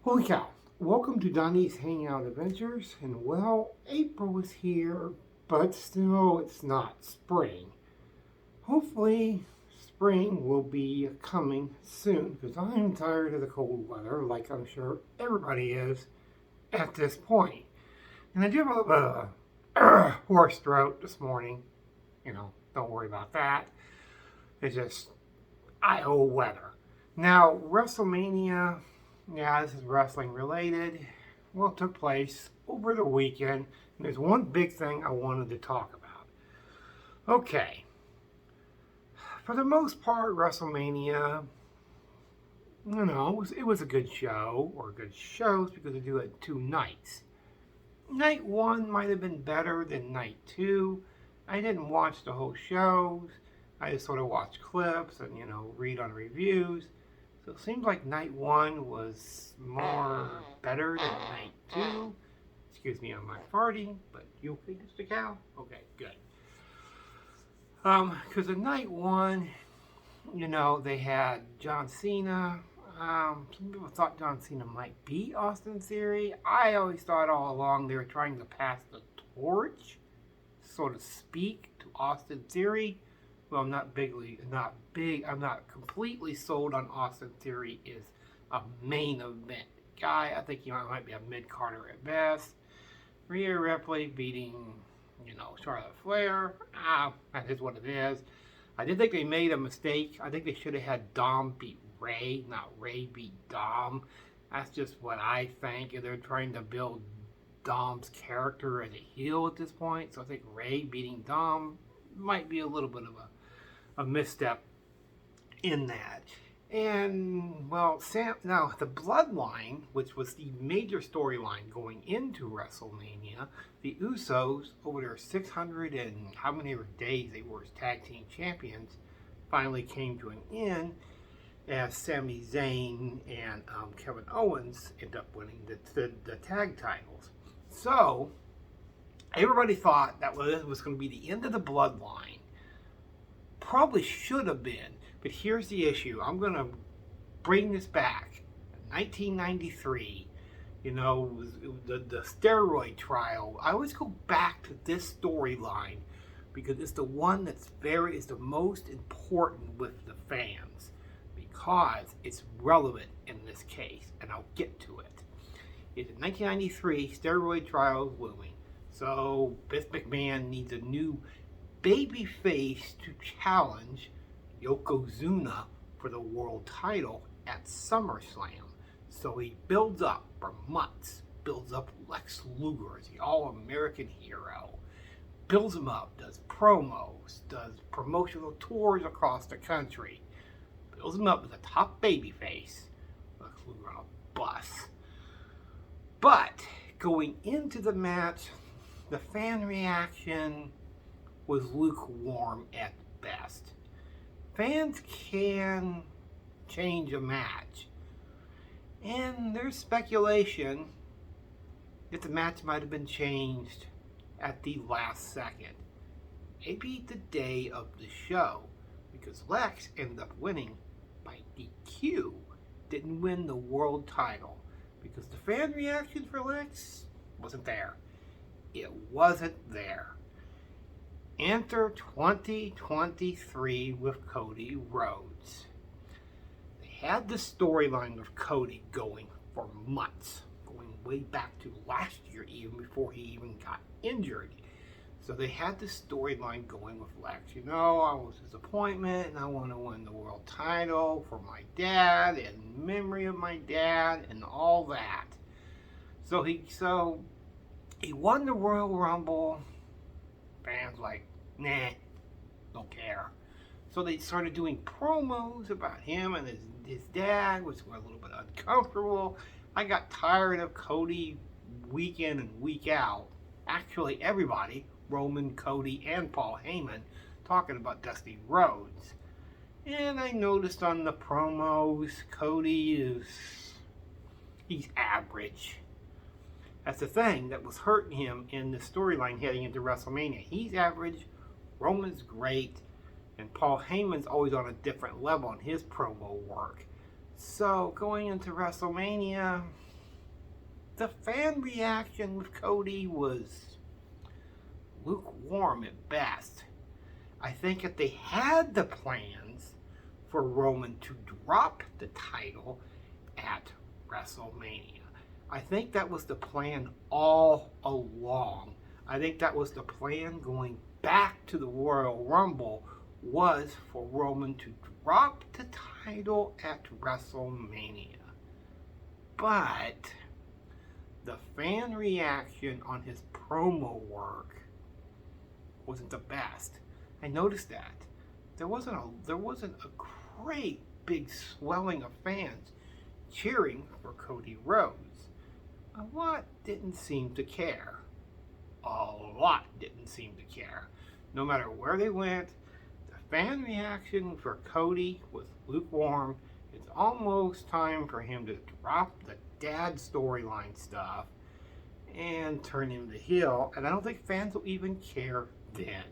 Holy cow. Welcome to Donnie's Hangout Adventures. And well, April is here, but still it's not spring. Hopefully, spring will be coming soon because I'm tired of the cold weather, like I'm sure everybody is at this point. And I do have a little bit of a hoarse throat this morning. Don't worry about that. It's just Iowa weather. Now, WrestleMania, yeah, this is wrestling related. Well, it took place over the weekend. And there's one big thing I wanted to talk about. Okay. For the most part, WrestleMania, it was a good show, or good shows, because they do it in 2 nights. Night 1 might have been better than night 2. I didn't watch the whole shows. I just sort of watched clips and, read on reviews. So it seems like night 1 was more better than night 2. Excuse me on my farting, but you okay, Mr. Cow? Okay, good. Because in night 1, they had John Cena. Some people thought John Cena might beat Austin Theory. I always thought all along they were trying to pass the torch, so to speak, to Austin Theory. Well, I'm not completely sold on Austin Theory is a main event guy. I think he might be a mid-carder at best. Rhea Ripley beating, Charlotte Flair. That is what it is. I did think they made a mistake. I think they should have had Dom beat Ray, not Ray beat Dom. That's just what I think. And they're trying to build Dom's character as a heel at this point. So I think Ray beating Dom might be a little bit of a misstep in that. And, well, now the Bloodline, which was the major storyline going into WrestleMania, the Usos, over their 600 and how many days they were as tag team champions, finally came to an end as Sami Zayn and Kevin Owens end up winning the tag titles. So, everybody thought that was going to be the end of the Bloodline. Probably should have been. But here's the issue. I'm going to bring this back. 1993, the steroid trial. I always go back to this storyline because it's the one is the most important with the fans because it's relevant in this case, and I'll get to it. It's 1993, steroid trial looming. So Vince McMahon needs a new babyface to challenge Yokozuna for the world title at SummerSlam. So he builds up for months, builds up Lex Luger as the all-American hero, builds him up, does promos, does promotional tours across the country, builds him up as a top babyface, Lex Luger on a bus. But going into the match, the fan reaction was lukewarm at best. Fans can change a match. And there's speculation that the match might have been changed at the last second. Maybe the day of the show. Because Lex ended up winning by DQ. Didn't win the world title. Because the fan reaction for Lex wasn't there. It wasn't there. Enter 2023 with Cody Rhodes. They had the storyline of Cody going for months, going way back to last year, even before he even got injured. So they had the storyline going with Lex. I was his appointment, and I want to win the world title for my dad, in memory of my dad, and all that. So he won the Royal Rumble. Fans like, nah, don't care. So they started doing promos about him and his dad, which were a little bit uncomfortable. I got tired of Cody week in and week out. Actually, everybody, Roman, Cody, and Paul Heyman, talking about Dusty Rhodes. And I noticed on the promos, he's average. That's the thing that was hurting him in the storyline heading into WrestleMania. He's average, Roman's great, and Paul Heyman's always on a different level in his promo work. So going into WrestleMania, the fan reaction with Cody was lukewarm at best. I think if they had the plans for Roman to drop the title at WrestleMania, I think that was the plan all along. I think that was the plan going back to the Royal Rumble, was for Roman to drop the title at WrestleMania. But the fan reaction on his promo work wasn't the best. I noticed that. There wasn't a great big swelling of fans cheering for Cody Rhodes. A lot didn't seem to care. A lot didn't seem to care. No matter where they went, the fan reaction for Cody was lukewarm. It's almost time for him to drop the dad storyline stuff and turn him to heel, and I don't think fans will even care then.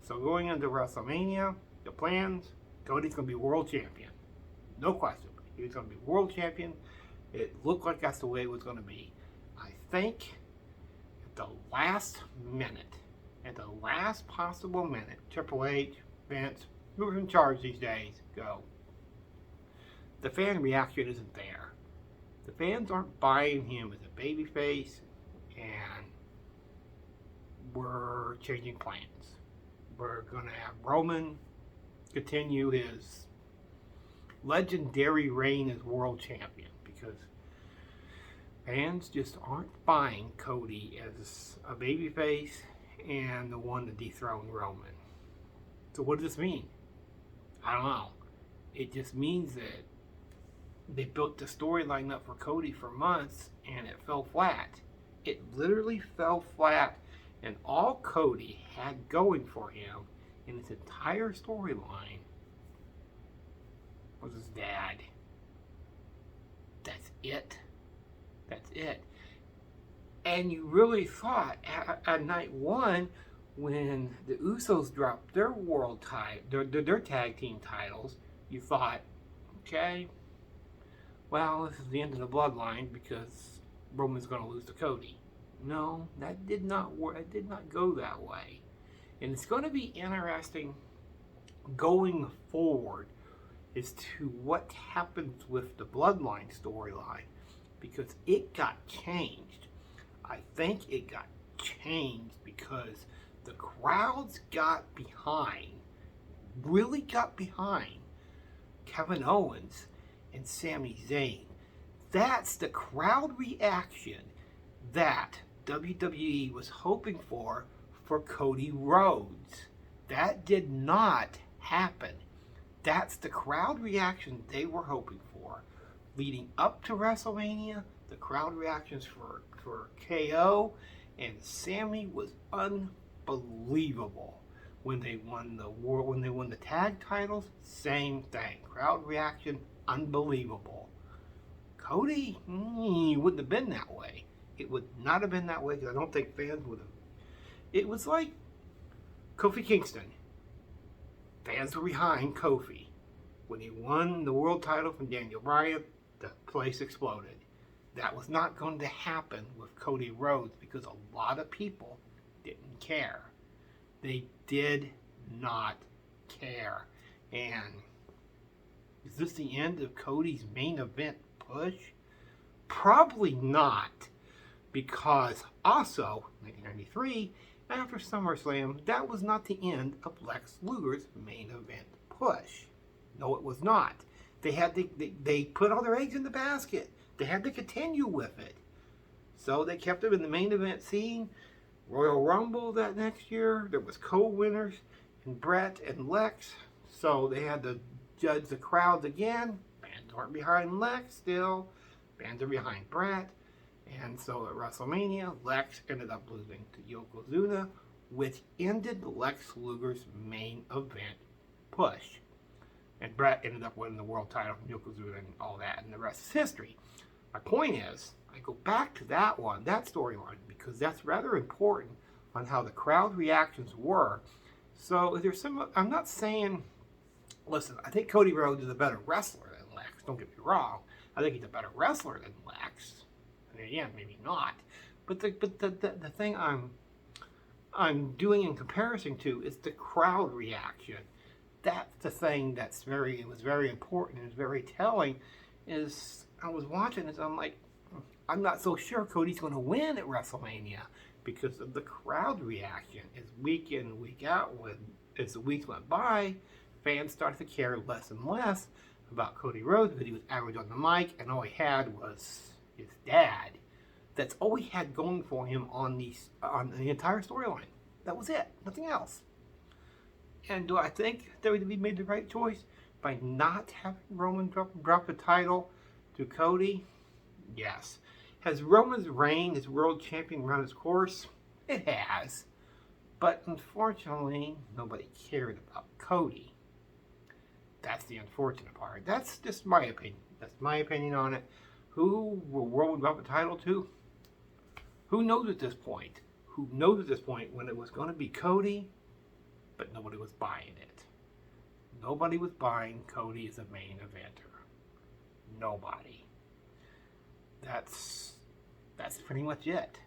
So going into WrestleMania, the plans, Cody's going to be world champion. No question. He's going to be world champion. It looked like that's the way it was going to be. I think at the last minute, at the last possible minute, Triple H, Vince, who's in charge these days, go. The fan reaction isn't there. The fans aren't buying him as a babyface, and we're changing plans. We're going to have Roman continue his legendary reign as world champion, because fans just aren't buying Cody as a babyface and the one to dethrone Roman. So what does this mean? I don't know. It just means that they built the storyline up for Cody for months and it fell flat. It literally fell flat, and all Cody had going for him in his entire storyline was his dad. That's it. That's it. And you really thought at night one, when the Usos dropped their their tag team titles, you thought, okay, well, this is the end of the bloodline because Roman's going to lose to Cody. No, that did not work. It did not go that way. And it's going to be interesting going forward as to what happens with the bloodline storyline, because it got changed. I think it got changed because the crowds got behind, really got behind Kevin Owens and Sami Zayn. That's the crowd reaction that WWE was hoping for Cody Rhodes. That did not happen. That's the crowd reaction they were hoping for. Leading up to WrestleMania, the crowd reactions for KO and Sami was unbelievable. When they won the tag titles, same thing. Crowd reaction, unbelievable. Cody, wouldn't have been that way. It would not have been that way because I don't think fans would have. It was like Kofi Kingston. Fans were behind Kofi. When he won the world title from Daniel Bryan, the place exploded. That was not going to happen with Cody Rhodes because a lot of people didn't care. They did not care. And is this the end of Cody's main event push? Probably not. Because also, 1993, after SummerSlam, that was not the end of Lex Luger's main event push. No, it was not. They put all their eggs in the basket. They had to continue with it. So they kept him in the main event scene. Royal Rumble that next year, there was co-winners in Brett and Lex. So they had to judge the crowds again. Fans aren't behind Lex still. Fans are behind Brett. And so at WrestleMania, Lex ended up losing to Yokozuna, which ended Lex Luger's main event push. And Brett ended up winning the world title from Yokozuna and all that, and the rest is history. My point is, I go back to that storyline, because that's rather important on how the crowd reactions were. So there's some, I'm not saying, listen, I think Cody Rhodes is a better wrestler than Lex, don't get me wrong. I think he's a better wrestler than Lex. And yeah, maybe not. But the thing I'm doing in comparison to is the crowd reaction. That's the thing it was very important and very telling. Is I was watching this, I'm like, I'm not so sure Cody's going to win at WrestleMania because of the crowd reaction. As week in and week out, as the weeks went by, fans started to care less and less about Cody Rhodes because he was average on the mic, and all he had was his dad. That's all he had going for him on the entire storyline. That was it. Nothing else. And do I think WWE made the right choice by not having Roman drop the title to Cody? Yes. Has Roman's reign as world champion run its course? It has. But unfortunately, nobody cared about Cody. That's the unfortunate part. That's just my opinion. That's my opinion on it. Who will Roman drop the title to? Who knows at this point? Who knows at this point when it was going to be Cody, but nobody was buying it. Nobody was buying Cody as a main eventer. Nobody. That's pretty much it.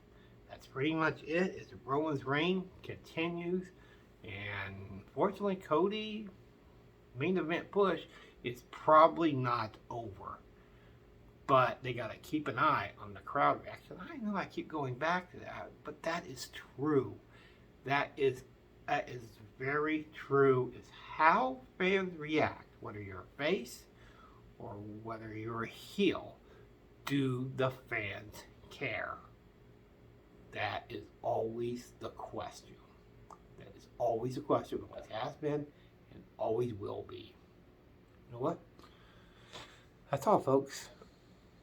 That's pretty much it. As Roman's reign continues, and unfortunately, Cody main event push is probably not over. But they gotta keep an eye on the crowd reaction. I know I keep going back to that, but that is true. That is very true. Is how fans react, whether you're a face or whether you're a heel. Do the fans care? That is always the question. That is always the question. What has been and always will be. You know what? That's all, folks.